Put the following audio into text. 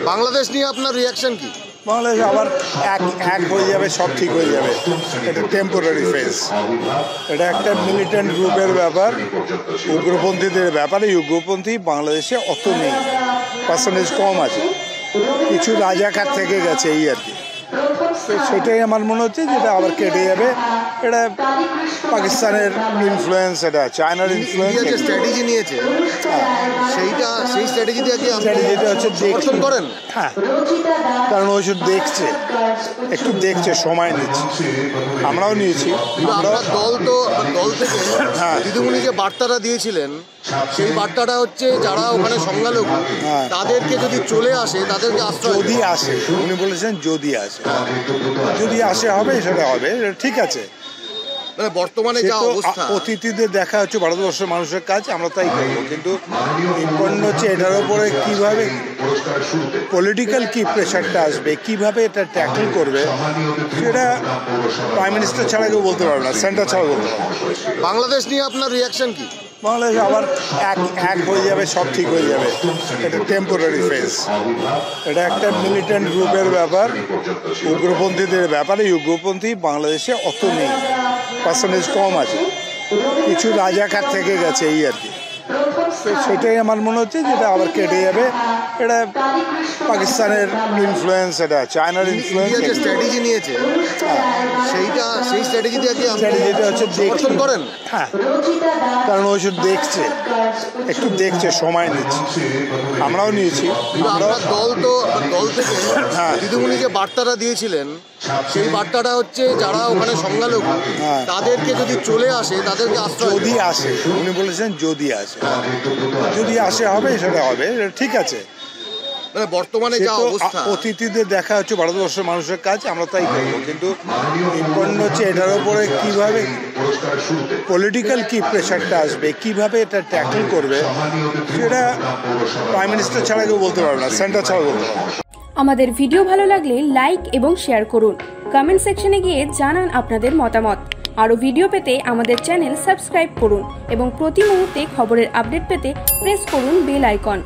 বাংলাদেশ নিয়ে আপনার রিয়াকশন কি? বাংলাদেশ আবার এক হয়ে যাবে, সব ঠিক হয়ে যাবে। এটা টেম্পোরারি ফেজ। এটা একটা মিলিটেন্ট গ্রুপের ব্যাপার, উগ্রপন্থীদের ব্যাপারে। উগ্রপন্থী বাংলাদেশে অত নেই, পার্সেন্টেজ কম আছে, কিছু রাজাকার থেকে গেছে এই আর কি। তো সেটাই আমার মনে হচ্ছে যেটা আবার কেটে যাবে। এটা পাকিস্তানের ইনফ্লুয়েন্স, এটা চায়নার ইনফ্লুয়েন্স। যে স্ট্র্যাটেজি নিয়েছে সেই স্ট্র্যাটেজি দিয়ে কি স্ট্র্যাটেজিটা হচ্ছে সমর্থন করেন? হ্যাঁ, কারণ ওই শুধু একটু দেখছে, সময় নিচ্ছে। আমরাও নিয়েছি। আপনার দল থেকে দিদিমণি যে বার্তাটা দিয়েছিলেন, সেই বার্তাটা হচ্ছে যারা ওখানে সংখ্যালঘু তাদেরকে যদি চলে আসে, তাদেরকে আশ্রয়, যদি আসে, উনি বলেছেন যদি আসে হবে, সেটা হবে, ঠিক আছে। মানে বর্তমানে যা অবস্থা, অতিথিদের দেখা হচ্ছে ভারতবর্ষের মানুষের কাজ, আমরা তাই করবো। কিন্তু ইম্পর্টেন্ট হচ্ছে এটার উপরে কিভাবে পলিটিক্যাল কি প্রেশারটা আসবে, কিভাবে এটা ট্যাকল করবে, সেটা প্রাইম মিনিস্টার ছাড়া কেউ বলতে পারবে না, সেন্টার ছাড়া বলতে পারবে না। বাংলাদেশ নিয়ে আপনার রিয়াকশন কি? বাংলাদেশ আবার এক হয়ে যাবে, সব ঠিক হয়ে যাবে। এটা টেম্পোরারি ফেজ। এটা একটা মিলিটেন্ট গ্রুপের ব্যাপার, উগ্রপন্থীদের ব্যাপারে। উগ্রপন্থী বাংলাদেশে অত নেই, পার্সেন্টেজ কম আছে, কিছু রাজাকার থেকে গেছে এই আর কি। তো সেটাই আমার মনে হচ্ছে যেটা আবার কেটে যাবে। এটা পাকিস্তানের ইনফ্লুয়েন্স, এটা চায়নার ইনফ্লুয়েন্স। যে স্ট্র্যাটেজি নিয়েছে সেই স্ট্র্যাটেজি দিয়ে কি স্ট্র্যাটেজিটা হচ্ছে সমর্থন করেন? হ্যাঁ, কারণ ওই শুধু একটু দেখছে, সময় নিচ্ছে। আমরাও নিয়েছি। আপনার দল থেকে দিদিমণি যে বার্তাটা দিয়েছিলেন, সেই বার্তাটা হচ্ছে যারা ওখানে সংখ্যালঘু তাদেরকে যদি চলে আসে, তাদেরকে আশ্রয়, যদি আসে, উনি বলেছেন যদি আসে হবে, সেটা হবে, ঠিক আছে। মানে বর্তমানে যা অবস্থা, অতিথিদের দেখা হচ্ছে ভারতবর্ষের মানুষের কাজ, আমরা তাই করবো। কিন্তু ইম্পর্টেন্ট হচ্ছে এটার উপরে কিভাবে পলিটিক্যাল কি প্রেশারটা আসবে, কিভাবে এটা ট্যাকল করবে, সেটা প্রাইম মিনিস্টার ছাড়া কেউ বলতে পারবে না, সেন্টার ছাড়া বলতে পারবে না। আমাদের ভিডিও ভালো লাগলে লাইক এবং শেয়ার করুন। কমেন্ট সেকশনে গিয়ে জানান আপনাদের মতামত। আরও ভিডিও পেতে আমাদের চ্যানেল সাবস্ক্রাইব করুন এবং প্রতি মুহূর্তে খবরের আপডেট পেতে প্রেস করুন বেল আইকন।